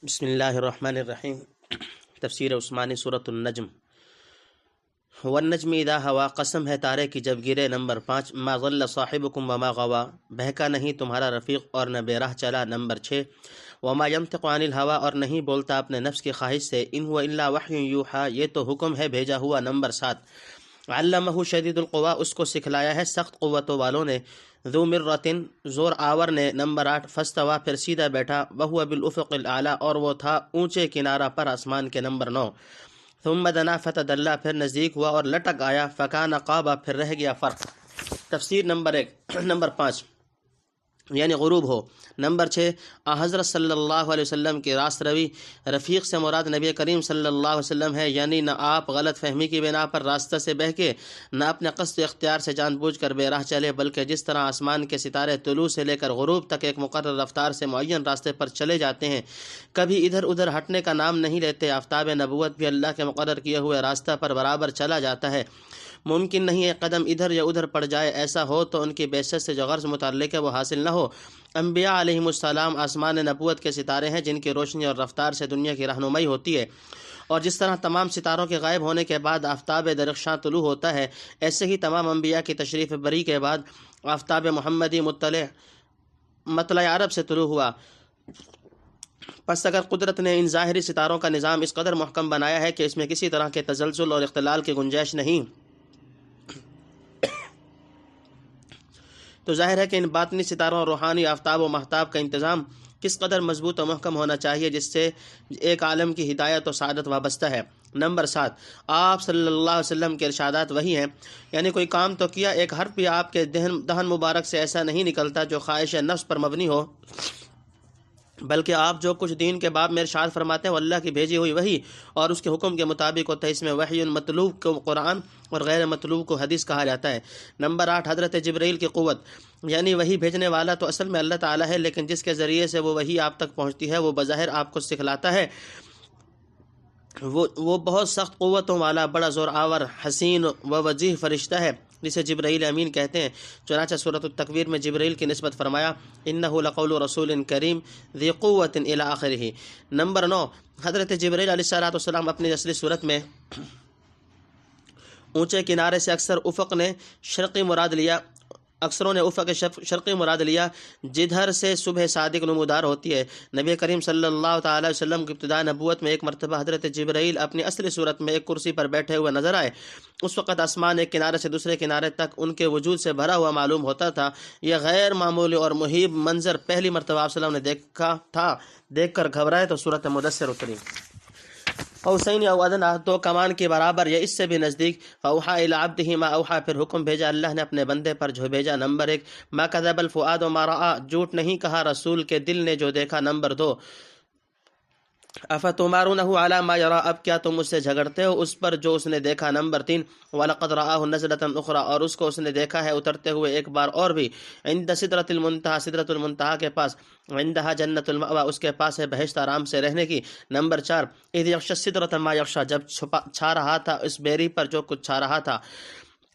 بسم اللہ الرحمن الرحیم۔ تفسیر عثمانی سورۃ النجم۔ والنجم اذا ہوا، قسم ہے تارے کی جب گرے۔ نمبر 5، ما ضل صاحبکم وما غوا، بہکا نہیں تمہارا رفیق اور نہ بے راہ چلا۔ نمبر 6، وما ينطق عن الهوى، اور نہیں بولتا اپنے نفس کی خواہش سے۔ ان هو الا وحی یوحى، یہ تو حکم ہے بھیجا ہوا۔ نمبر 7، علمہ شدید القوا، اس کو سکھلایا ہے سخت قوتوں والوں نے۔ ذو مرۃ، زور آور نے۔ نمبر 8، فاستوى، پھر سیدھا بیٹھا۔ وهو بالافق الاعلی، اور وہ تھا اونچے کنارہ پر آسمان کے۔ نمبر 9، ثم دنا فتدلی، پھر نزدیک ہوا اور لٹک آیا۔ فکان قاب، پھر رہ گیا فرق۔ تفسیر نمبر 1۔ نمبر 5 یعنی غروب ہو۔ نمبر 6، حضرت صلی اللہ علیہ وسلم کی راست روی، رفیق سے مراد نبی کریم صلی اللہ علیہ وسلم ہے، یعنی نہ آپ غلط فہمی کی بنا پر راستہ سے بہکے، نہ اپنے قصد و اختیار سے جان بوجھ کر بے راہ چلے، بلکہ جس طرح آسمان کے ستارے طلوع سے لے کر غروب تک ایک مقرر رفتار سے معین راستے پر چلے جاتے ہیں، کبھی ادھر ادھر ہٹنے کا نام نہیں لیتے، آفتاب نبوت بھی اللہ کے مقرر کیے ہوئے راستہ پر برابر چلا جاتا ہے۔ ممکن نہیں ایک قدم ادھر یا ادھر پڑ جائے، ایسا ہو تو ان کی بعثت سے جو غرض متعلق ہے وہ حاصل نہ ہو۔ انبیاء علیہم السلام آسمان نبوت کے ستارے ہیں جن کی روشنی اور رفتار سے دنیا کی رہنمائی ہوتی ہے، اور جس طرح تمام ستاروں کے غائب ہونے کے بعد آفتاب درخشاں طلوع ہوتا ہے، ایسے ہی تمام انبیاء کی تشریف بری کے بعد آفتاب محمدی مطلع عرب سے طلوع ہوا۔ پس اگر قدرت نے ان ظاہری ستاروں کا نظام اس قدر محکم بنایا ہے کہ اس میں کسی طرح کے تزلزل اور اختلال کی گنجائش نہیں، تو ظاہر ہے کہ ان باطنی ستاروں اور روحانی آفتاب و مہتاب کا انتظام کس قدر مضبوط و محکم ہونا چاہیے، جس سے ایک عالم کی ہدایت و سعادت وابستہ ہے۔ نمبر 7، آپ صلی اللہ علیہ وسلم کے ارشادات وہی ہیں، یعنی کوئی کام تو کیا، ایک حرف بھی آپ کے دہن مبارک سے ایسا نہیں نکلتا جو خواہش نفس پر مبنی ہو، بلکہ آپ جو کچھ دین کے باب میں ارشاد فرماتے ہیں وہ اللہ کی بھیجی ہوئی وحی اور اس کے حکم کے مطابق ہوتا ہے۔ اس میں وحی مطلوب کو قرآن اور غیر مطلوب کو حدیث کہا جاتا ہے۔ نمبر 8، حضرت جبرائیل کی قوت، یعنی وحی بھیجنے والا تو اصل میں اللہ تعالیٰ ہے، لیکن جس کے ذریعے سے وہ وحی آپ تک پہنچتی ہے وہ بظاہر آپ کو سکھلاتا ہے۔ وہ بہت سخت قوتوں والا، بڑا زور آور، حسین و وجیح فرشتہ ہے جسے جبرائیل امین کہتے ہیں۔ چنانچہ سورۃ التکویر میں جبرائیل کی نسبت فرمایا، انہ لقول رسول کریم ذی قوت الی آخرہ۔ نمبر 9، حضرت جبرائیل علیہ السلام اپنی اصلی صورت میں اونچے کنارے سے اکثروں نے افق شرقی مراد لیا، جدھر سے صبح صادق نمودار ہوتی ہے۔ نبی کریم صلی اللہ تعالی وسلم کی ابتداء نبوت میں ایک مرتبہ حضرت جبرائیل اپنی اصلی صورت میں ایک کرسی پر بیٹھے ہوئے نظر آئے۔ اس وقت آسمان ایک کنارے سے دوسرے کنارے تک ان کے وجود سے بھرا ہوا معلوم ہوتا تھا۔ یہ غیر معمولی اور مہیب منظر پہلی مرتبہ آپ صلی اللہ علیہ وسلم نے دیکھا تھا۔ دیکھ کر گھبرائے تو سورۃ مدثر اتری۔ اوسین او ادنا، دو کمان کے برابر یا اس سے بھی نزدیک۔ فاوحا الی عبدہ ما اوحا، پھر حکم بھیجا اللہ نے اپنے بندے پر جو بھیجا۔ نمبر 1، ما کذب الفؤاد ما رأى، جھوٹ نہیں کہا رسول کے دل نے جو دیکھا۔ نمبر 2، افتمارونہ علی ما یری، اب کیا تم اس سے جھگڑتے ہو اس پر جو اس نے دیکھا۔ نمبر 3، وَلَقَدْ رَآهُ نَزْلَةً أُخْرَى، اور اس کو اس نے دیکھا ہے اترتے ہوئے ایک بار اور بھی، عند سدرۃ المنتہا، سدرۃ المنتہا کے پاس، عندها جنت المأوى، اس کے پاس ہے بہشت آرام سے رہنے کی۔ نمبر 4، اذ یغشی السدرۃ ما یغشی، جب چھا رہا تھا اس بیری پر جو کچھ چھا رہا تھا۔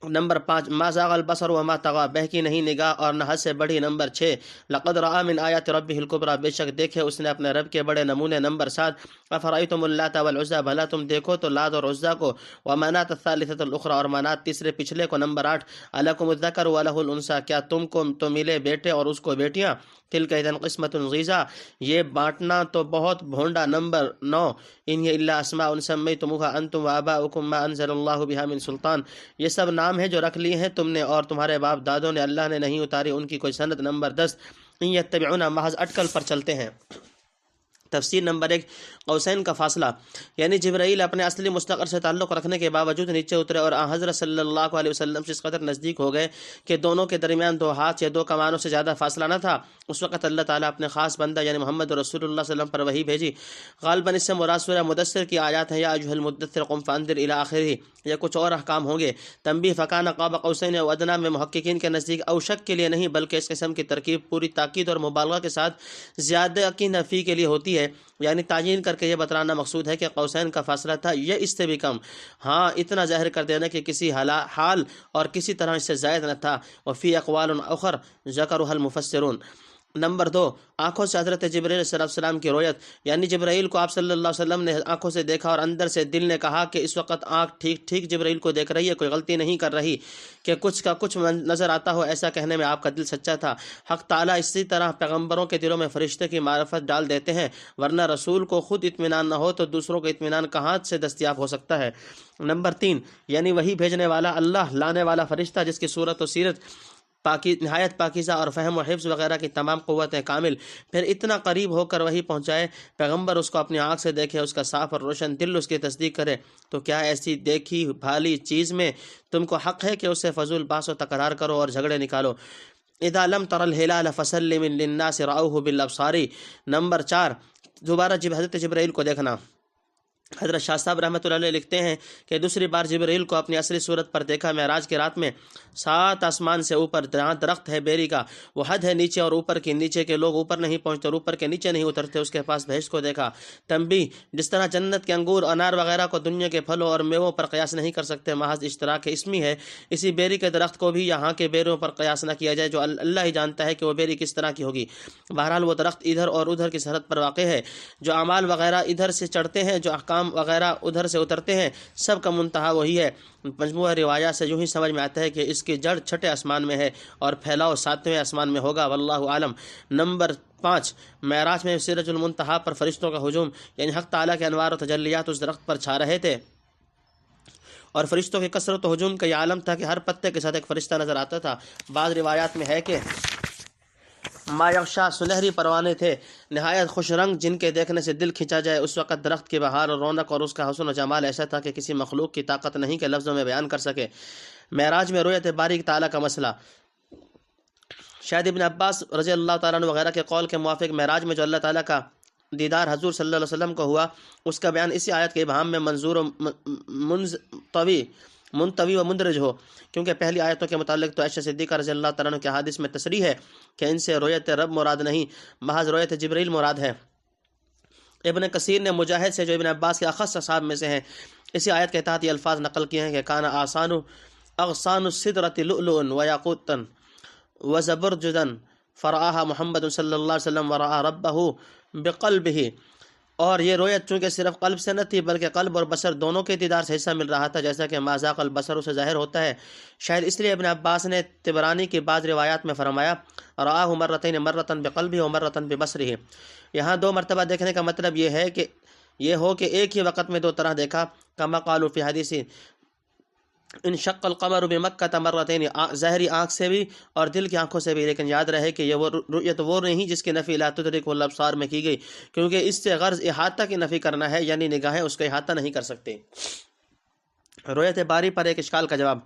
نمبر 5، ما زاغ البصر وما طغى، بہکی نہیں نگاہ اور نہ حد سے بڑھی۔ نمبر 6، لقد رأى من آیات ربہ الکبریٰ، بے شک دیکھے اس نے اپنے رب کے بڑے نمونے۔ نمبر 7، افرأیتم اللات والعزیٰ، بھلا تم دیکھو تو لات اور عزیٰ کو، ومناة الثالثة الأخرى، اور منات تیسرے پچھلے کو۔ نمبر 8، الکم الذکر وله الانثى، کیا تم کو تو ملے بیٹے اور اس کو بیٹیاں۔ تلک اذا قسمۃ ضیزیٰ، یہ بانٹنا تو بہت بھونڈا۔ نمبر 9، ان ہی الا اسماء سمیتموها انتم وآباؤکم ما انزل اللہ بها من سلطان، یہ سب نام ہیں جو رکھ لیے ہیں تم نے اور تمہارے باپ دادوں نے، اللہ نے نہیں اتاری ان کی کوئی سند۔ نمبر 10، ان یتبعون، محض اٹکل پر چلتے ہیں۔ تفسیر نمبر 1، قوسین کا فاصلہ، یعنی جبرائیل اپنے اصلی مستقر سے تعلق رکھنے کے باوجود نیچے اترے اور حضرت صلی اللہ علیہ وسلم سے اس قدر نزدیک ہو گئے کہ دونوں کے درمیان 2 ہاتھ یا 2 کمانوں سے زیادہ فاصلہ نہ تھا۔ اس وقت اللہ تعالیٰ اپنے خاص بندہ یعنی محمد رسول اللہ صلی اللہ علیہ وسلم پر وحی بھیجی۔ غالباً اس سے مراد سورہ مدثر کی آیات ہیں، یا ایھا المدثر قم فانذر الی آخرہ، یا کچھ اور احکام ہوں گے۔ تنبیہ، فکان قاب قوسین او ادنی میں محققین کے نزدیک اوشک کے لیے نہیں بلکہ اس قسم کی ترکیب پوری تاکید اور مبالغہ کے ساتھ زیادہ کی نفی کے لیے ہوتی ہے، یعنی تعیین کر کے یہ بتلانا مقصود ہے کہ قوسین کا فاصلہ تھا یا اس سے بھی کم، ہاں اتنا ظاہر کر دینا کہ کسی حال اور کسی طرح اس سے زائد نہ تھا۔ وفی اقوال اخر ذکرها المفسرون، نمبر 2، آنکھوں سے حضرت جبرائیل صلی اللہ علیہ وسلم کی رویت، یعنی جبرائیل کو آپ صلی اللہ علیہ وسلم نے آنکھوں سے دیکھا اور اندر سے دل نے کہا کہ اس وقت آنکھ ٹھیک ٹھیک جبرائیل کو دیکھ رہی ہے، کوئی غلطی نہیں کر رہی کہ کچھ کا کچھ نظر آتا ہو، ایسا کہنے میں آپ کا دل سچا تھا۔ حق تعالیٰ اسی طرح پیغمبروں کے دلوں میں فرشتے کی معرفت ڈال دیتے ہیں، ورنہ رسول کو خود اطمینان نہ ہو تو دوسروں کو اطمینان کہاں سے دستیاب ہو سکتا ہے۔ نمبر 3، یعنی وہی بھیجنے والا اللہ، لانے والا فرشتہ جس کی صورت و سیرت نہایت پاکیزہ اور فہم و حفظ وغیرہ کی تمام قوتیں کامل، پھر اتنا قریب ہو کر وہی پہنچائے، پیغمبر اس کو اپنی آنکھ سے دیکھے، اس کا صاف اور روشن دل اس کی تصدیق کرے، تو کیا ایسی دیکھی بھالی چیز میں تم کو حق ہے کہ اس سے فضول بحث و تکرار کرو اور جھگڑے نکالو؟ اذا لم تر الہلال فسلم للناس رأوه بالابصار۔ نمبر 4، دوبارہ حضرت جبرائیل کو دیکھنا۔ حضرت شاہ صاحب رحمۃ اللہ علیہ لکھتے ہیں کہ دوسری بار جبرائیل کو اپنی اصلی صورت پر دیکھا معراج کی رات میں، 7 آسمان سے اوپر جہاں درخت ہے بیری کا، وہ حد ہے نیچے اور اوپر کی، نیچے کے لوگ اوپر نہیں پہنچتے اور اوپر کے نیچے نہیں اترتے، اس کے پاس بہشت کو دیکھا۔ تنبیہ، جس طرح جنت کے انگور، انار وغیرہ کو دنیا کے پھلوں اور میووں پر قیاس نہیں کر سکتے، محض اشتراک اسمی ہے، اسی بیری کے درخت کو بھی یہاں کے بیروں پر قیاس نہ کیا جائے، جو اللہ ہی جانتا ہے کہ وہ بیری کس طرح کی ہوگی۔ بہرحال وہ درخت ادھر اور ادھر کی سرحد پر واقع ہے، جو اعمال وغیرہ ادھر سے چڑھتے ہیں، جو احکام وغیرہ ادھر سے اترتے ہیں، سب کا منتہا وہی ہے۔ مجموعہ روایات سے یوں ہی سمجھ میں آتا ہے کہ اس کی جڑ 6 آسمان میں ہے اور پھیلاؤ 7ویں آسمان میں ہوگا، واللہ عالم۔ نمبر 5، معراج میں سدرۃ المنتہا پر فرشتوں کا ہجوم، یعنی حق تعالیٰ کے انوار و تجلیات اس درخت پر چھا رہے تھے اور فرشتوں کی کثرت و ہجوم کا یہ عالم تھا کہ ہر پتے کے ساتھ ایک فرشتہ نظر آتا تھا۔ بعض روایات میں ہے کہ ما یغشا سنہری پروانے تھے، نہایت خوش رنگ، جن کے دیکھنے سے دل کھنچا جائے۔ اس وقت درخت کی بہار اور رونق اور اس کا حسن و جمال ایسا تھا کہ کسی مخلوق کی طاقت نہیں کہ لفظوں میں بیان کر سکے۔ معراج میں رؤیت باری تعالیٰ کا مسئلہ، شاید ابن عباس رضی اللہ تعالیٰ عنہ وغیرہ کے قول کے موافق معراج میں جو اللہ تعالیٰ کا دیدار حضور صلی اللہ علیہ وسلم کو ہوا، اس کا بیان اسی آیت کے ابہام میں منظور و منطوی و مندرج ہو، کیونکہ پہلی آیتوں کے متعلق تو عائشہ صدیقہ رضی اللہ تعالیٰ عنہ کے حادث میں تصریح ہے کہ ان سے رؤیت رب مراد نہیں، محض رؤیت جبرائیل مراد ہے۔ ابن کثیر نے مجاہد سے، جو ابن عباس کے اخص اصحاب میں سے ہیں، اسی آیت کے تحت یہ الفاظ نقل کیے ہیں کہ کان آسان اغصان السدرۃ لؤلؤا ویاقوتا وزبرجدا فرآها محمد صلی اللہ علیہ وسلم ورآ ربہ بقلبہ۔ اور یہ رویت چونکہ صرف قلب سے نہ تھی بلکہ قلب اور بصر دونوں کے دیدار سے حصہ مل رہا تھا، جیسا کہ ما ذاق البصر سے ظاہر ہوتا ہے۔ شاید اس لیے ابن عباس نے طبرانی کی بعض روایات میں فرمایا رآہ مرتین، مرۃ بقلبہ و مرۃ ببصرہ۔ یہاں 2 مرتبہ دیکھنے کا مطلب یہ ہو کہ ایک ہی وقت میں 2 طرح دیکھا، کما قالوا فی حدیث انشق القمر بمکۃ مرتین، ظاہری آنکھ سے بھی اور دل کی آنکھوں سے بھی، لیکن یاد رہے کہ یہ رؤیت وہ نہیں جس کی نفی لا تدرک الابصار میں کی گئی، کیونکہ اس سے غرض احاطہ کی نفی کرنا ہے، یعنی نگاہیں اس کا احاطہ نہیں کر سکتے۔ رؤیت باری پر ایک اشکال کا جواب،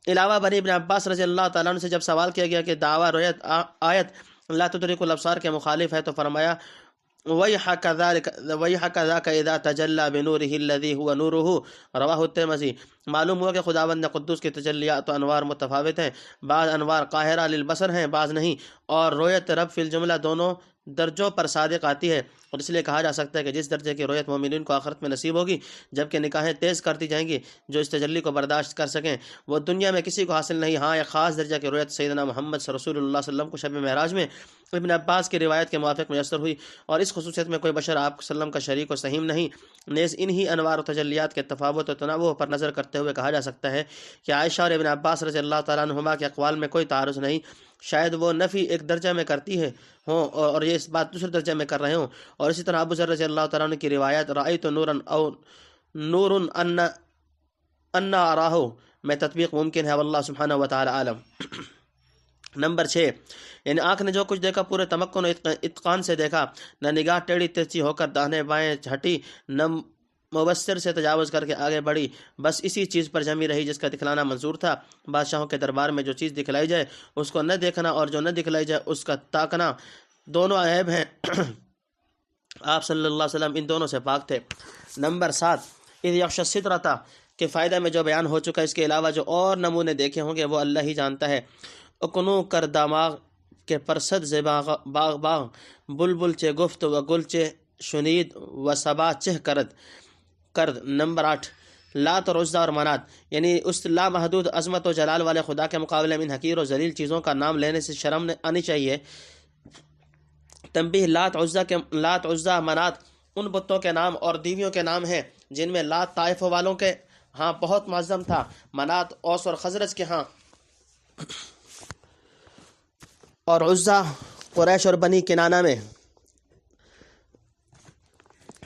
علاوہ بنی ابن عباس رضی اللہ تعالیٰ عنہ سے جب سوال کیا گیا کہ دعویٰ رؤیت آیت لا تدرک الابصار کے مخالف ہے، تو فرمایا وَيْحَكَ ذَاكَ إِذَا تَجَلَّى بِنُورِهِ الَّذِي هُوَ نُورُهُ، رواہ الترمذی۔ معلوم ہوا کہ خداوند قدوس کی تجلیات و انوار متفاوت ہیں، بعض انوار قاہرہ للبصر ہیں، بعض نہیں، اور رؤیت رب فی الجملہ دونوں درجوں پر صادق آتی ہے، اور اس لیے کہا جا سکتا ہے کہ جس درجے کی رؤیت مومنین کو آخرت میں نصیب ہوگی، جبکہ نگاہیں تیز کر دی جائیں گی جو اس تجلی کو برداشت کر سکیں، وہ دنیا میں کسی کو حاصل نہیں۔ ہاں، ایک خاص درجہ کی رؤیت سیدنا محمد رسول اللہ صلی اللہ علیہ وسلم کو شب معراج میں ابن عباس کی روایت کے موافق میسر ہوئی، اور اس خصوصیت میں کوئی بشر آپ صلی اللہ علیہ وسلم کا شریک و سہیم نہیں۔ نیز انہی انوار و تجلیات کے تفاوت و تنوع پر نظر کرتے ہوئے کہا جا سکتا ہے کہ عائشہ اور ابن عباس رضی اللہ تعالیٰ عنہما کے اقوال میں کوئی تعارض نہیں، شاید وہ نفی ایک درجہ میں کرتی ہے ہوں اور یہ اس بات دوسرے درجہ میں کر رہے ہوں، اور اسی طرح ابو ذر رضی اللہ تعالیٰ عنہ کی روایت رأیت نورا او نور ان اراہ میں تطبیق ممکن ہے، واللہ سبحانہ و تعالی عالم۔ نمبر 6، یعنی آنکھ نے جو کچھ دیکھا پورے تمکن و اتقان سے دیکھا، نہ نگاہ ٹیڑھی تیزی ہو کر داہنے بائیں ہٹی، نہ مبصر سے تجاوز کر کے آگے بڑھی، بس اسی چیز پر جمی رہی جس کا دکھلانا منظور تھا۔ بادشاہوں کے دربار میں جو چیز دکھلائی جائے اس کو نہ دیکھنا اور جو نہ دکھلائی جائے اس کا تاکنا، دونوں عیب ہیں۔ آپ صلی اللہ علیہ وسلم ان دونوں سے پاک تھے۔ نمبر 7، اذ یغشی السدرۃ کے فائدہ میں جو بیان ہو چکا، اس کے علاوہ جو اور نمونے دیکھے ہوں گے وہ اللہ ہی جانتا ہے۔ اکنو کر دماغ کے پرسد زباغ باغ بلبل چے گفت و گل چے شنید و صبا چہ کرد۔ نمبر 8، لات اور عزا اور منات، یعنی اس لامحدود عظمت و جلال والے خدا کے مقابلے میں ان حقیر و ذلیل چیزوں کا نام لینے سے شرم آنی چاہیے۔ تنبیہ، لات عزا منات ان بتوں کے نام اور دیویوں کے نام ہیں جن میں لات طائف والوں کے ہاں بہت معظم تھا، منات اوس اور خزرج کے ہاں، اور عزا قریش اور بنی کنانہ میں۔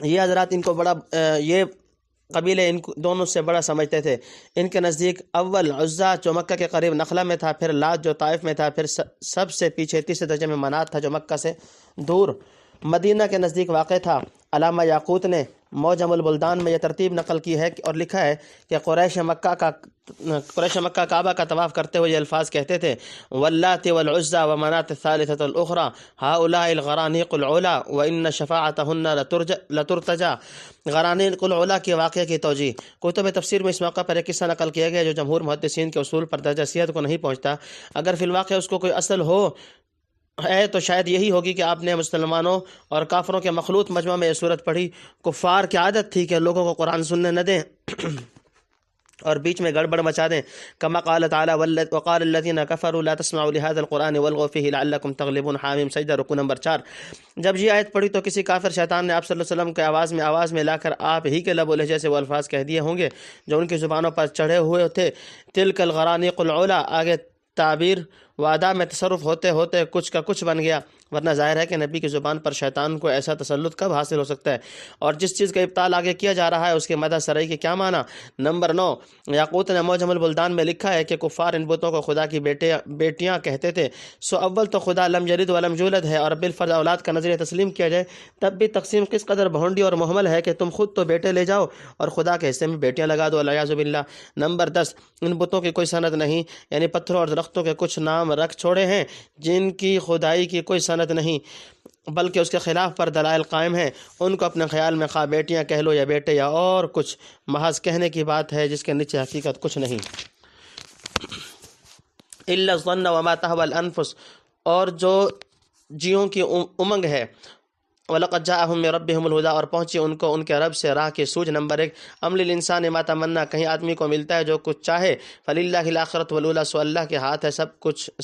یہ حضرات ان کو بڑا یہ قبیلے ان کو دونوں سے بڑا سمجھتے تھے۔ ان کے نزدیک اول عزا جو مکہ کے قریب نخلا میں تھا، پھر لات جو طائف میں تھا، پھر سب سے پیچھے تیسرے درجے میں منات تھا جو مکہ سے دور مدینہ کے نزدیک واقع تھا۔ علامہ یاقوت نے معجم البلدان میں یہ ترتیب نقل کی ہے اور لکھا ہے کہ قریش مکہ کعبہ کا طواف کرتے ہوئے یہ الفاظ کہتے تھے: واللات والعزى ومنات الثالثة الأخرى هؤلاء الغرانيق العلا وإن شفاعتهن لترتجى۔ غرانیق العلا کے واقعے کی توجیہ، کتب تفسیر میں اس موقع پر ایک قصہ نقل کیا گیا جو جمہور محدثین کے اصول پر درجہ صحت کو نہیں پہنچتا۔ اگر فی الواقع اس کو کوئی اصل ہے تو شاید یہی ہوگی کہ آپ نے مسلمانوں اور کافروں کے مخلوط مجمع میں یہ صورت پڑھی۔ کفار کی عادت تھی کہ لوگوں کو قرآن سننے نہ دیں اور بیچ میں گڑبڑ مچا دیں۔ کما قال تعالی وقال الذين كفروا لا تسمعوا لهذا القرآن والغوا فيه لعلكم تغلبون۔ حامیم سجدہ رکوع نمبر 4۔ جب یہ آیت پڑھی تو کسی کافر شیطان نے آپ صلی اللہ علیہ وسلم کے آواز میں لا کر آپ ہی کے لب و لہجے سے وہ الفاظ کہہ دیے ہوں گے جو ان کی زبانوں پر چڑھے ہوئے تھے۔ تلک الغرانیق العلا، آگے تعبیر وعدہ میں تصرف ہوتے ہوتے کچھ کا کچھ بن گیا، ورنہ ظاہر ہے کہ نبی کی زبان پر شیطان کو ایسا تسلط کب حاصل ہو سکتا ہے؟ اور جس چیز کا ابطال آگے کیا جا رہا ہے اس کے مدح سرائی کے کیا معنی؟ نمبر 9، یاقوت نے معجم البلدان میں لکھا ہے کہ کفار ان بتوں کو خدا کی بیٹیاں کہتے تھے۔ سو اول تو خدا لم یلد ولم یولد ہے، اور بالفرض اولاد کا نظریہ تسلیم کیا جائے تب بھی تقسیم کس قدر بھونڈی اور محمل ہے کہ تم خود تو بیٹے لے جاؤ اور خدا کے حصے میں بیٹیاں لگا دو، والعیاذ باللہ۔ نمبر 10، ان بتوں کی کوئی سند نہیں، یعنی پتھروں اور درختوں کے کچھ نام رکھ چھوڑے ہیں جن کی خدائی کی کوئی سند نہیں بلکہ اس کے خلاف پر دلائل قائم ہیں۔ ان کو اپنے خیال میں خواہ بیٹیاں کہہ لو یا بیٹے یا اور کچھ، محض کہنے کی بات ہے جس کے نیچے حقیقت کچھ نہیں۔ الا الظن وما تهوى الانفس، اور جو جیوں کی امنگ ہے۔ وَلَقَدْ جَاءَهُم مِّن رَّبِّهِمُ الْهُدَىٰ، اور پہنچی ان کو ان کے رب سے راہ کی سوجھ۔ نمبر 1، عمل الانسان ما تمنا، کہیں آدمی کو ملتا ہے جو کچھ چاہے۔ فَلِلَّهِ الْآخِرَةُ وَالْأُولَىٰ، سو اللہ کے ہاتھ ہے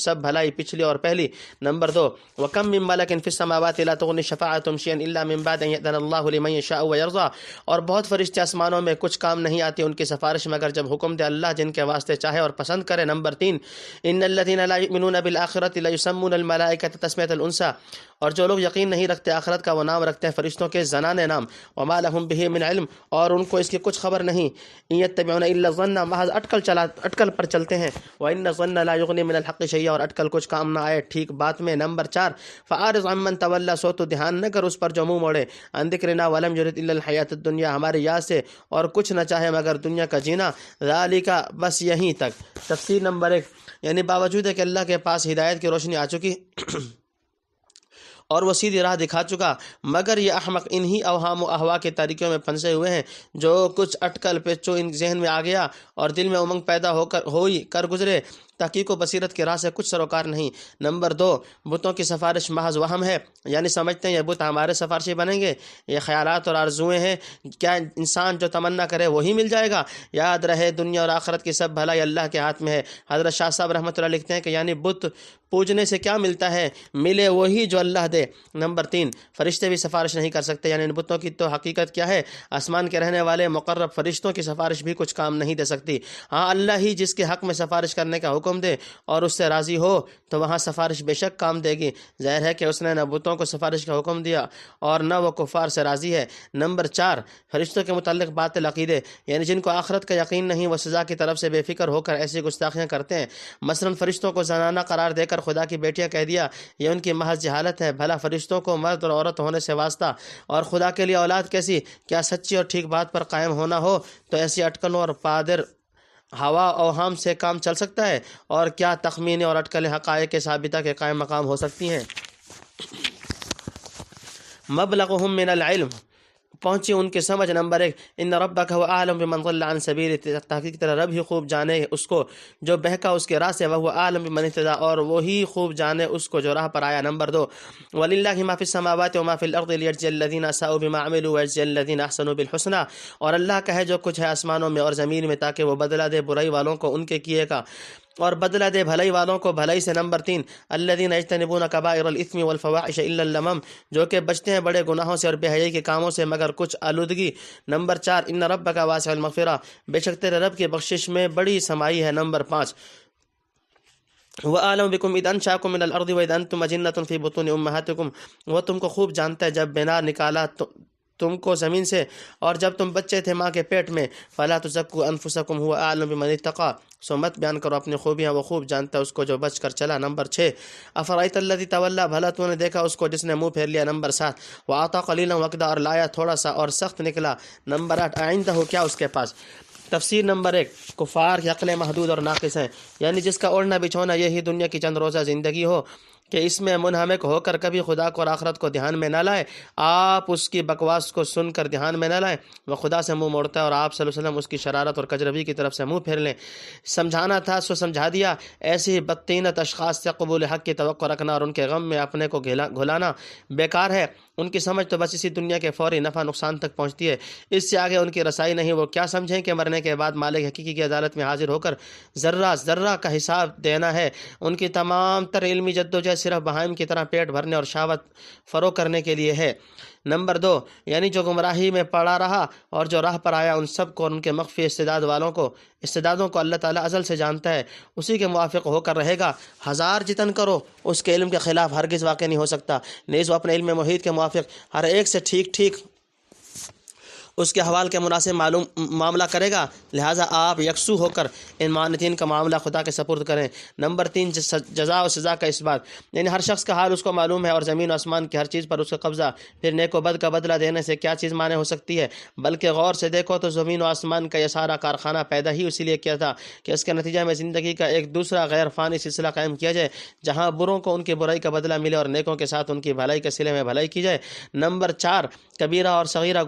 سب بھلائی پچھلی اور پہلی۔ نمبر 2، وَكَم مِّن مَّلَكٍ فِي السَّمَاوَاتِ لَا تُغْنِ شَفَاعَتُهُمْ شَيْئًا إِلَّا مِن بَعْدِ أَن يَأْذَنَ اللَّهُ لِمَن يَشَاءُ وَيَرْضَىٰ، اور بہت فرشتے آسمانوں میں کچھ کام نہیں آتی ان کی سفارش مگر جب حکم دے اللہ جن کے واسطے چاہے اور پسند کرے۔ نمبر 3، إِنَّ الَّذِينَ لَا يُؤْمِنُونَ بِالْآخِرَةِ لَيُسَمُّونَ الْمَلَائِكَةَ تَسْمِيَةَ الْأُنثىٰ، اور جو لوگ یقین نہیں رکھتے آخرت کا وہ نام رکھتے ہیں فرشتوں کے زنانے نام۔ وما لهم به من علم، اور ان کو اس کی کچھ خبر نہیں۔ ان يتبعون الا الظن، محض اٹکل پر چلتے ہیں۔ وان الظن لا يغني من الحق شيئا، اور اٹکل کچھ کام نہ آئے ٹھیک بات میں۔ نمبر 4، فاعرض عمن تولى، سو تو دھیان نہ کر اس پر جو منہ موڑے۔ عن ذکرنا ولم يرد الا الحیاۃ الدنیا، ہماری یاد سے اور کچھ نہ چاہے مگر دنیا کا جینا۔ ذالک، بس یہیں تک۔ تفسیر نمبر 1، یعنی باوجود ہے کہ اللہ کے پاس ہدایت کی روشنی آ چکی اور وہ سیدھی راہ دکھا چکا، مگر یہ احمق انہی اوہام و احوا کے طریقوں میں پھنسے ہوئے ہیں جو کچھ اٹکل پیچو ان ذہن میں آ گیا اور دل میں امنگ پیدا ہوئی کر گزرے، تحقیق و بصیرت کے راہ سے کچھ سروکار نہیں۔ نمبر 2، بتوں کی سفارش محض وہم ہے، یعنی سمجھتے ہیں یہ بت ہمارے سفارشی بنیں گے۔ یہ خیالات اور آرزویں ہیں، کیا انسان جو تمنا کرے وہی مل جائے گا؟ یاد رہے دنیا اور آخرت کی سب بھلائی اللہ کے ہاتھ میں ہے۔ حضرت شاہ صاحب رحمۃ اللہ لکھتے ہیں کہ یعنی بت پوجنے سے کیا ملتا ہے، ملے وہی جو اللہ دے۔ نمبر 3، فرشتے بھی سفارش نہیں کر سکتے، یعنی ان بتوں کی تو حقیقت کیا ہے، آسمان کے رہنے والے مقرب فرشتوں کی سفارش بھی کچھ کام نہیں دے سکتی۔ ہاں اللہ ہی جس کے حق میں سفارش کرنے کا حکم دے اور اس سے راضی ہو تو وہاں سفارش بے شک کام دے گی۔ ظاہر ہے کہ اس نے نہ بتوں کو سفارش کا حکم دیا اور نہ وہ کفار سے راضی ہے۔ نمبر 4، فرشتوں کے متعلق باطل عقیدے، یعنی جن کو آخرت کا یقین نہیں وہ سزا کی طرف سے بے فکر ہو کر ایسی گستاخیاں کرتے ہیں۔ مثلا فرشتوں کو زنانہ قرار دے کر خدا کی بیٹیاں کہہ دیا، یہ ان کی محض جہالت ہے۔ بھلا فرشتوں کو مرد اور عورت ہونے سے واسطہ اور خدا کے لیے اولاد کیسی؟ کیا سچی اور ٹھیک بات پر قائم ہونا ہو تو ایسی اٹکلوں اور پادر ہوا اوہام سے کام چل سکتا ہے، اور کیا تخمینے اور اٹکلیں حقائق ثابتہ کے قائم مقام ہو سکتی ہیں؟ مبلغهم من العلم، پہنچی ان کی سمجھ۔ نمبر 1، ان ربک هو اعلم بمن ضل عن سبیلہ، تحقیق تیرا رب ہی خوب جانے اس کو جو بہکا اس کے راہ سے، وہو اعلم بمن اہتدی، اور وہی خوب جانے اس کو جو راہ پر آیا۔ نمبر 2، وللہ ما فی السماوات وما فی الارض لیجزی الذین اساءوا بما عملوا ویجزی الذین احسنوا بالحسنى، اور اللہ کا ہے جو کچھ ہے آسمانوں میں اور زمین میں تاکہ وہ بدلہ دے برائی والوں کو ان کے کیے کا اور بدلہ دے بھلائی والوں کو بھلائی سے۔ نمبر 3 الذین یجتنبون کبائر الاثم والفواحش الا اللمم، جو کہ بچتے ہیں بڑے گناہوں سے اور بے حیائی کے کاموں سے مگر کچھ آلودگی۔ نمبر 4 ان ربک واسع المغفرہ، بے شک تیرے رب کی بخشش میں بڑی سمائی ہے۔ نمبر 5 وَأَعْلَمُ بِكُمْ إِذْ أَنشَأَكُم مِّنَ الْأَرْضِ وَإِذْ أَنتُمْ أَجِنَّةٌ فِي بُطُونِ أُمَّهَاتِكُمْ، وہ تم کو خوب جانتا ہے جب بنا نکالا تم کو زمین سے اور جب تم بچے تھے ماں کے پیٹ میں۔ فَلَا تُزَكُّوا أَنفُسَكُمْ هُوَ أَعْلَمُ بِمَنِ اتَّقَىٰ، سو مت بیان کرو اپنی خوبیاں، وہ خوب جانتا ہے اس کو جو بچ کر چلا۔ نمبر 6 أَفَرَأَيْتَ الَّذِي تَوَلَّىٰ، بھلا تو نے دیکھا اس کو جس نے منہ پھیر لیا۔ نمبر 7 وَأَعْطَىٰ قَلِيلًا وَأَكْدَىٰ، اور لایا تھوڑا سا اور سخت نکلا۔ نمبر 8 أَعِندَهُ، کیا اس کے پاس۔ تفسیر نمبر 1 کفار کی عقلیں محدود اور ناقص ہیں، یعنی جس کا اوڑھنا بچھونا یہی دنیا کی چند روزہ زندگی ہو کہ اس میں منہمک ہو کر کبھی خدا کو اور آخرت کو دھیان میں نہ لائے، آپ اس کی بکواس کو سن کر دھیان میں نہ لائیں، وہ خدا سے منہ موڑتا ہے اور آپ صلی اللہ علیہ وسلم اس کی شرارت اور کجروی کی طرف سے منہ پھیر لیں۔ سمجھانا تھا سو سمجھا دیا۔ ایسی ہی بدطینت اشخاص سے قبول حق کی توقع رکھنا اور ان کے غم میں اپنے کو گھلانا بیکار ہے۔ ان کی سمجھ تو بس اسی دنیا کے فوری نفع نقصان تک پہنچتی ہے، اس سے آگے ان کی رسائی نہیں۔ وہ کیا سمجھیں کہ مرنے کے بعد مالک حقیقی کی عدالت میں حاضر ہو کر ذرہ ذرہ کا حساب دینا ہے۔ ان کی تمام تر علمی جدوجہد صرف بہائم کی طرح پیٹ بھرنے اور شہوت فروغ کرنے کے لیے ہے۔ نمبر 2 یعنی جو گمراہی میں پڑا رہا اور جو راہ پر آیا، ان سب کو اور ان کے مخفی استعدادوں کو اللہ تعالیٰ ازل سے جانتا ہے، اسی کے موافق ہو کر رہے گا۔ ہزار جتن کرو اس کے علم کے خلاف ہرگز واقع نہیں ہو سکتا، نیز وہ اپنے علم محیط کے موافق ہر ایک سے ٹھیک ٹھیک اس کے حوال کے مناسب معاملہ کرے گا، لہٰذا آپ یکسو ہو کر ان مانتین کا معاملہ خدا کے سپرد کریں۔ نمبر 3 جزا و سزا کا اثبات، یعنی ہر شخص کا حال اس کو معلوم ہے اور زمین و آسمان کی ہر چیز پر اس کا قبضہ، پھر نیک و بد کا بدلہ دینے سے کیا چیز مانے ہو سکتی ہے؟ بلکہ غور سے دیکھو تو زمین و آسمان کا یہ سارا کارخانہ پیدا ہی اسی لیے کیا تھا کہ اس کے نتیجہ میں زندگی کا ایک دوسرا غیر فانی سلسلہ قائم کیا جائے، جہاں بروں کو ان کی برائی کا بدلہ ملے اور نیکوں کے ساتھ ان کی بھلائی کے صلے میں بھلائی کی جائے۔ نمبر 4 کبیرہ اور صغیرہ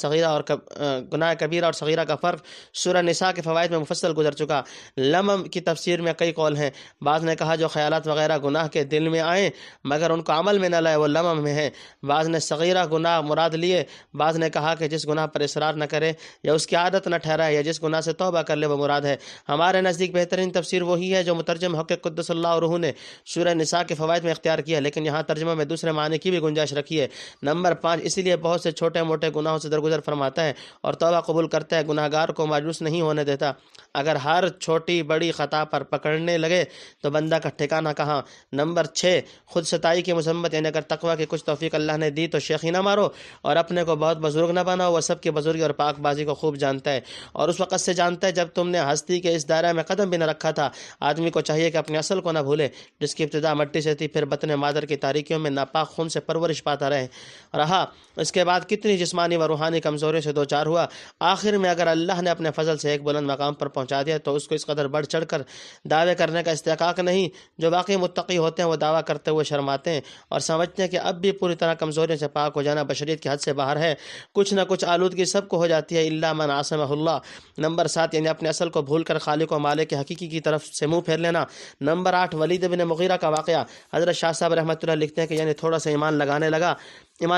گناہ کبیرہ اور صغیرہ کا فرق سورہ نساء کے فوائد میں مفصل گزر چکا۔ لمم کی تفسیر میں کئی قول ہیں، بعض نے کہا جو خیالات وغیرہ گناہ کے دل میں آئیں مگر ان کو عمل میں نہ لائے وہ لمم میں ہیں، بعض نے صغیرہ گناہ مراد لیے، بعض نے کہا کہ جس گناہ پر اصرار نہ کرے یا اس کی عادت نہ ٹھہرائے یا جس گناہ سے توبہ کر لے وہ مراد ہے۔ ہمارے نزدیک بہترین تفسیر وہی ہے جو مترجم حق قدس اللہ روح نے سورہ نساء کے فوائد میں اختیار کیا، لیکن یہاں ترجمہ میں دوسرے معنی کی بھی گنجائش رکھی ہے۔ نمبر 5 اسی لیے بہت سے چھوٹے موٹے گناہوں سے درگزر فرماتا ہے اور توبہ قبول کرتا ہے، گناہ گار کو مایوس نہیں ہونے دیتا۔ اگر ہر چھوٹی بڑی خطا پر پکڑنے لگے تو بندہ کا ٹھکانہ کہاں۔ نمبر 6 خود ستائی کی مذمت، یعنی اگر تقویٰ کی کچھ توفیق اللہ نے دی تو شیخی نہ مارو اور اپنے کو بہت بزرگ نہ بناؤ، وہ سب کی بزرگی اور پاک بازی کو خوب جانتا ہے اور اس وقت سے جانتا ہے جب تم نے ہستی کے اس دائرہ میں قدم بھی نہ رکھا تھا۔ آدمی کو چاہیے کہ اپنی اصل کو نہ بھولے جس کی ابتدا مٹی سے تھی، پھر بطن مادر کی تاریکیوں میں ناپاک خون سے پرورش پاتا رہا، اس کے بعد کتنی جسمانی و روحانی کمزوریوں سے دوچار ہوا، آخر میں اگر اللہ نے اپنے فضل سے ایک بلند مقام پر پہنچا دیا تو اس کو اس قدر بڑھ چڑھ کر دعوے کرنے کا استحقاق نہیں۔ جو واقعی متقی ہوتے ہیں وہ دعویٰ کرتے ہوئے شرماتے ہیں اور سمجھتے ہیں کہ اب بھی پوری طرح کمزوریوں سے پاک ہو جانا بشریت کی حد سے باہر ہے، کچھ نہ کچھ آلودگی سب کو ہو جاتی ہے الا من عصمہ اللہ۔ نمبر 7 یعنی اپنے اصل کو بھول کر خالق و مالک حقیقی کی طرف سے منہ پھیر لینا۔ نمبر 8 ولید بن مغیرہ کا واقعہ، حضرت شاہ صاحب رحمۃ اللہ لکھتے ہیں کہ یعنی تھوڑا سا ایمان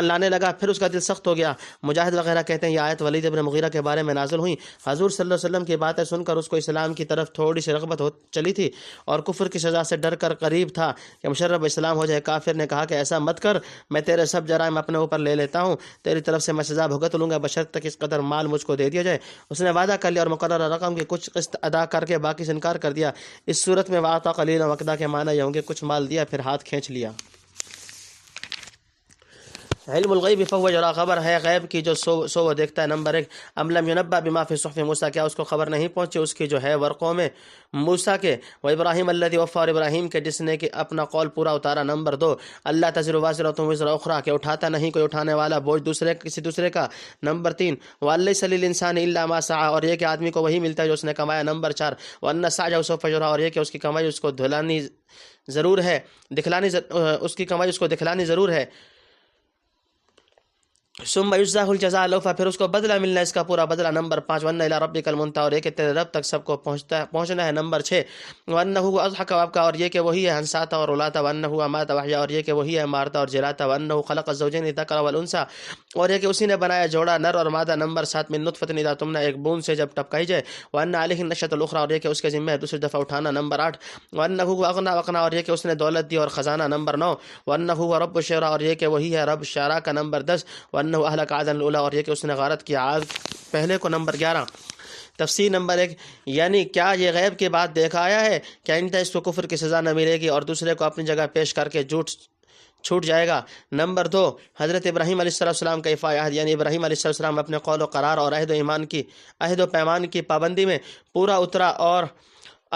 لانے لگا پھر اس کا دل سخت ہو گیا۔ مجاہد وغیرہ کہتے ہیں یہ آیت ولید بن مغیرہ کے بارے میں نازل ہوئی، حضور صلی اللہ علیہ وسلم کی باتیں سن کر اس کو اسلام کی طرف تھوڑی سی رغبت چلی تھی اور کفر کی سزا سے ڈر کر قریب تھا کہ مشرب اسلام ہو جائے۔ کافر نے کہا کہ ایسا مت کر، میں تیرے سب جرائم اپنے اوپر لے لیتا ہوں، تیری طرف سے میں سزا بھگت لوں گا بشرط کہ اس قدر مال مجھ کو دے دیا جائے۔ اس نے وعدہ کر لیا اور مقررہ رقم کی کچھ قسط ادا کر کے باقی سے انکار کر دیا۔ اس صورت میں وعطا قلیلا وقدا کے معنی یہ ہوں گے کچھ مال دیا پھر ہاتھ کھینچ لیا۔ علم الغیب فہو یری، خبر ہے غیب کی جو سو وہ دیکھتا ہے۔ نمبر 1 ام لم ینبأ بما فی صحف موسیٰ، کیا اس کو خبر نہیں پہنچی اس کی جو ہے ورقوں میں موسیٰ کے، و ابراہیم الذی وفی، اور ابراہیم کے جس نے کہ اپنا قول پورا اتارا۔ نمبر 2 اللہ تزر وازرۃ وزر اخری، کہ اٹھاتا نہیں کوئی اٹھانے والا بوجھ کسی دوسرے کا۔ نمبر 3 ولیس للانسان الا ما سعی، اور یہ کہ آدمی کو وہی ملتا ہے جو اس نے کمایا۔ نمبر 4 وان سعیہ سوف یری، اور یہ کہ اس کی کمائی اس کو دکھلانی ضرور ہے۔ ثم یجزاہ الجزاء الاوفیٰ، پھر اس کو بدلہ ملنا اس کا پورا بدلہ۔ نمبر 5 وَأَنَّ إِلَىٰ رَبِّكَ الْمُنتَهَىٰ، اور یہ کہ تیرے رب تک سب کو پہنچنا ہے۔ نمبر 6 وَأَنَّهُ أَضْحَكَ وَأَبْكَىٰ، اور یہ کہ وہی ہے ہنساتا اور رلاتا۔ وَأَنَّهُ أَمَاتَ وَأَحْيَا، اور یہ کہ وہی ہے مارتا اور جلاتا۔ وَأَنَّهُ خَلَقَ الزَّوْجَيْنِ الذَّكَرَ وَالْأُنثَىٰ، اور یہ کہ اسی نے بنایا جوڑا نر اور مادہ۔ نمبر 7 من نطفة إذا تمنى، ایک بوند سے جب ٹپکائی جائے۔ وَأَنَّ عَلَيْهِ النَّشْأَةَ الْأُخْرَىٰ، اور یہ کہ اس کے ذمہ ہے دوسری دفعہ اٹھانا۔ نمبر 8 وَأَنَّهُ أَغْنَىٰ وَأَقْنَىٰ، اور یہ کہ اس نے دولت دی اور خزانہ۔ نمبر 9 وَأَنَّهُ هُوَ رَبُّ الشِّعْرَىٰ، اور یہ کہ وہی ہے رب شعراء کا۔ نمبر 10 وَأَنَّهُ أَهْلَكَ عَادًا الْأُولَىٰ، اور یہ کہ اس نے غارت کیا عاد پہلے کو۔ نمبر 11 تفسیر نمبر 1 یعنی کیا یہ غیب کی بات دیکھا آیا ہے کہ آئندہ اس کو کفر کی سزا نہ ملے گی اور دوسرے کو اپنی جگہ پیش کر کے چھوٹ جائے گا۔ نمبر 2 حضرت ابراہیم علیہ السلام کا ایفا عہد، یعنی ابراہیم علیہ السلام اپنے قول و قرار اور عہد و پیمان کی پابندی میں پورا اترا اور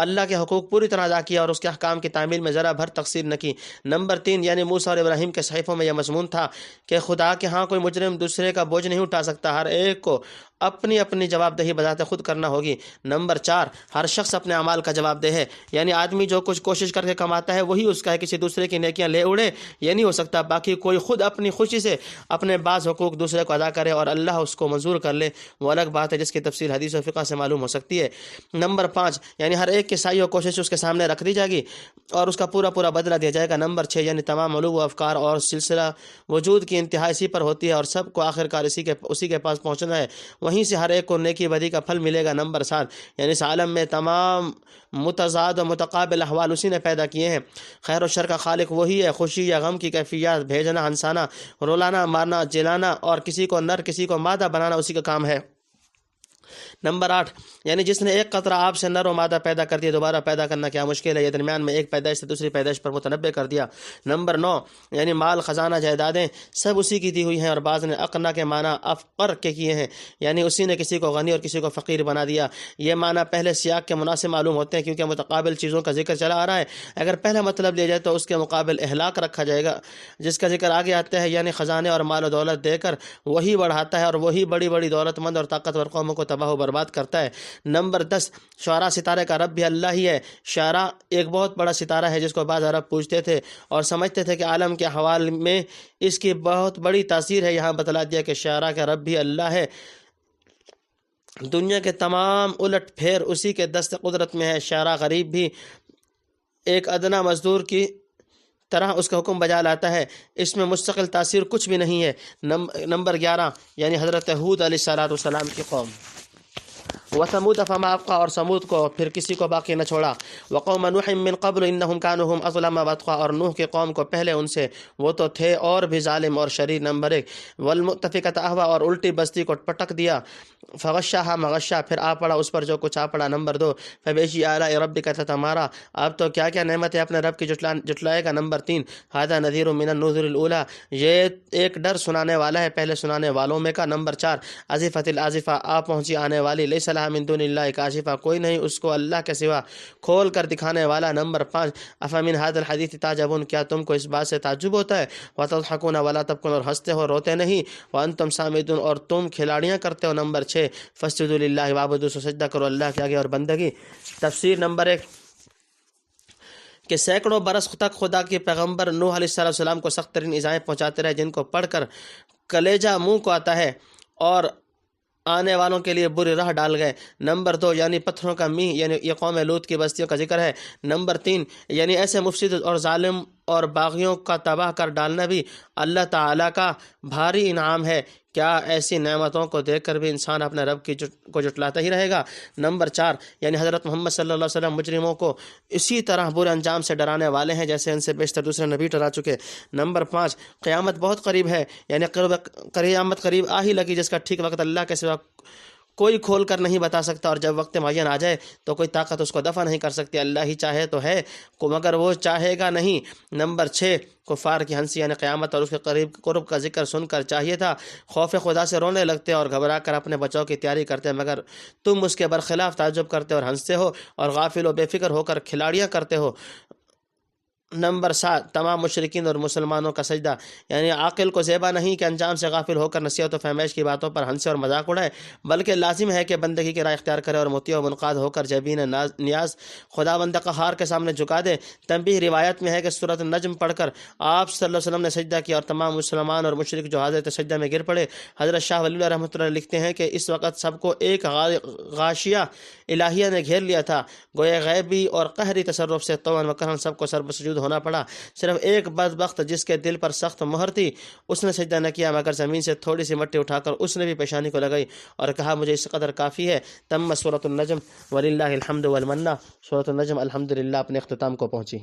اللہ کے حقوق پوری طرح ادا کیا اور اس کے احکام کی تعمیل میں ذرا بھر تقصیر نہ کی۔ نمبر 3 یعنی موسیٰ اور ابراہیم کے صحیفوں میں یہ مضمون تھا کہ خدا کے ہاں کوئی مجرم دوسرے کا بوجھ نہیں اٹھا سکتا، ہر ایک کو اپنی اپنی جواب دہی بذات خود کرنا ہوگی۔ نمبر 4 ہر شخص اپنے اعمال کا جواب دہ ہے، یعنی آدمی جو کچھ کوشش کر کے کماتا ہے وہی اس کا ہے، کسی دوسرے کی نیکیاں لے اڑے یہ نہیں ہو سکتا۔ باقی کوئی خود اپنی خوشی سے اپنے بعض حقوق دوسرے کو ادا کرے اور اللہ اس کو منظور کر لے، وہ الگ بات ہے جس کی تفصیل حدیث و فقہ سے معلوم ہو سکتی ہے۔ نمبر 5 یعنی ہر ایک کی سعی و کوشش اس کے سامنے رکھ دی جائے گی اور اس کا پورا بدلہ دیا جائے گا۔ نمبر 6 یعنی تمام علوم و افکار اور سلسلہ وجود کی انتہا اسی پر ہوتی ہے اور سب کو آخرکار اسی کے پاس پہنچنا ہے، وہیں سے ہر ایک کو نیکی بدی کا پھل ملے گا۔ نمبر 7 یعنی اس عالم میں تمام متضاد و متقابل احوال اسی نے پیدا کیے ہیں، خیر و شر کا خالق وہی ہے، خوشی یا غم کی کیفیات، بھیجنا ہنسانا، رولانا مارنا جلانا اور کسی کو نر کسی کو مادہ بنانا اسی کا کام ہے۔ نمبر 8 یعنی جس نے ایک قطرہ آپ سے نر و مادہ پیدا کر دیا، دوبارہ پیدا کرنا کیا مشکل ہے، یہ درمیان میں ایک پیدائش سے دوسری پیدائش پر متنبع کر دیا۔ نمبر 9 یعنی مال خزانہ جائیدادیں سب اسی کی دی ہوئی ہیں، اور بعض نے اقنا کے معنی افقر کے کیے ہیں، یعنی اسی نے کسی کو غنی اور کسی کو فقیر بنا دیا۔ یہ معنی پہلے سیاق کے مناسب معلوم ہوتے ہیں کیونکہ متقابل چیزوں کا ذکر چلا آ رہا ہے۔ اگر پہلا مطلب لیا جائے تو اس کے مقابل اہلاک رکھا جائے گا جس کا ذکر آگے آتا ہے، یعنی خزانے اور مال و دولت دے کر وہی بڑھاتا ہے اور وہی بڑی بڑی دولت مند اور طاقتور قوموں کو تباہ و برباد کرتا ہے۔ نمبر 10 شعراء ستارے کا رب بھی اللہ ہی ہے۔ شعراء ایک بہت بڑا ستارہ ہے جس کو بعض عرب پوجتے تھے اور سمجھتے تھے کہ عالم کے حوال میں اس کی بہت بڑی تاثیر ہے۔ یہاں بتلا دیا کہ شعراء کا رب بھی اللہ ہے، دنیا کے تمام الٹ پھیر اسی کے دست قدرت میں ہے۔ شعراء غریب بھی ایک ادنا مزدور کی طرح اس کا حکم بجا لاتا ہے، اس میں مستقل تاثیر کچھ بھی نہیں ہے۔ نمبر 11 یعنی حضرت ہود علیہ السلام کی قوم۔ وثمود فما ابقى، اور سمود کو پھر کسی کو باقی نہ چھوڑا۔ وقوم نوح من قبل انهم كانوا هم اظلم واتقى، اور نوح کی قوم کو پہلے ان سے وہ تو تھے اور بھی ظالم اور شریر۔ نمبر 1 والمؤتفكة اهوى، اور الٹی بستی کو پٹک دیا۔ فغشاها مغشا، پھر آ پڑا اس پر جو کچھ آ پڑا۔ نمبر 2 فبأي آلاء ربك تتمارى، اب تو کیا کیا نعمت ہے اپنے رب کی جٹلائے گا۔ نمبر 3 هذا نذير من النذر الاولى، یہ ایک ڈر سنانے والا ہے پہلے سنانے والوں میں کا۔ نمبر 4 آزفۃ الآزفہ، آ پہنچی آنے والی۔ لیس لها من دون اللہ کاشفہ، کوئی نہیں اس کو اللہ کے سوا کھول کر دکھانے والا۔ نمبر 5 افمن هذا الحديث تعجبون، کیا تم کو اس بات سے تعجب ہوتا ہے۔ وتضحكون ولا تبكون، اور ہنستے ہو روتے نہیں۔ وانتم سامدون، اور تم کھلاڑیاں کرتے ہو۔ نمبر 6 فاسجدوا للہ واعبدوا، سجدہ کرو اللہ کے آگے اور بندگی۔ تفسیر نمبر 1 کہ سینکڑوں برس تک خدا کے پیغمبر نوح علیہ السلام کو سخت ترین ایذائیں پہنچاتے رہے جن کو پڑھ کر کلیجہ منہ کو آتا ہے اور آنے والوں کے لیے بری راہ ڈال گئے۔ نمبر 2 یعنی پتھروں کا میہ، یعنی یہ قوم لوط کی بستیوں کا ذکر ہے۔ نمبر 3 یعنی ایسے مفسد اور ظالم اور باغیوں کا تباہ کر ڈالنا بھی اللہ تعالیٰ کا بھاری انعام ہے، کیا ایسی نعمتوں کو دیکھ کر بھی انسان اپنے رب کو جٹلاتا ہی رہے گا۔ نمبر 4 یعنی حضرت محمد صلی اللہ علیہ وسلم مجرموں کو اسی طرح برے انجام سے ڈرانے والے ہیں جیسے ان سے بیشتر دوسرے نبی ڈرا چکے۔ نمبر 5 قیامت بہت قریب ہے، یعنی قیامت قریب آ ہی لگی جس کا ٹھیک وقت اللہ کے سوا کوئی کھول کر نہیں بتا سکتا، اور جب وقت معین آ جائے تو کوئی طاقت اس کو دفع نہیں کر سکتی۔ اللہ ہی چاہے تو ہے مگر وہ چاہے گا نہیں۔ نمبر 6 کفار کی ہنسی، یعنی قیامت اور اس کے قرب کا ذکر سن کر چاہیے تھا خوف خدا سے رونے لگتے اور گھبرا کر اپنے بچاؤ کی تیاری کرتے، مگر تم اس کے برخلاف تعجب کرتے اور ہنستے ہو اور غافل و بے فکر ہو کر کھلاڑیاں کرتے ہو۔ نمبر 7، تمام مشرکین اور مسلمانوں کا سجدہ، یعنی عاقل کو زیبا نہیں کہ انجام سے غافل ہو کر نصیحت و فہمائش کی باتوں پر ہنسے اور مذاق اڑائے، بلکہ لازم ہے کہ بندگی کی راہ اختیار کرے اور مطیع و منقاد ہو کر جبین نیاز خداوند قہار کے سامنے جھکا دے۔ تنبیہ، روایت میں ہے کہ سورۃ النجم پڑھ کر آپ صلی اللہ علیہ وسلم نے سجدہ کیا اور تمام مسلمان اور مشرک جو حاضر تھے سجدہ میں گر پڑے۔ حضرت شاہ ولی اللہ رحمۃ اللہ لکھتے ہیں کہ اس وقت سب کو ایک غاشیہ الہیہ نے گھیر لیا تھا، گویا غیبی اور قہری تصرف سے طوعاً و کرہاً سب کو سر بسجود ہونا پڑا۔ صرف ایک بدبخت جس کے دل پر سخت مہر تھی اس نے سجدہ نہ کیا، مگر زمین سے تھوڑی سی مٹی اٹھا کر اس نے بھی پیشانی کو لگائی اور کہا مجھے اس قدر کافی ہے۔ تم سورۃ النجم وللہ الحمد والمنہ۔ سورۃ النجم الحمدللہ اپنے اختتام کو پہنچی۔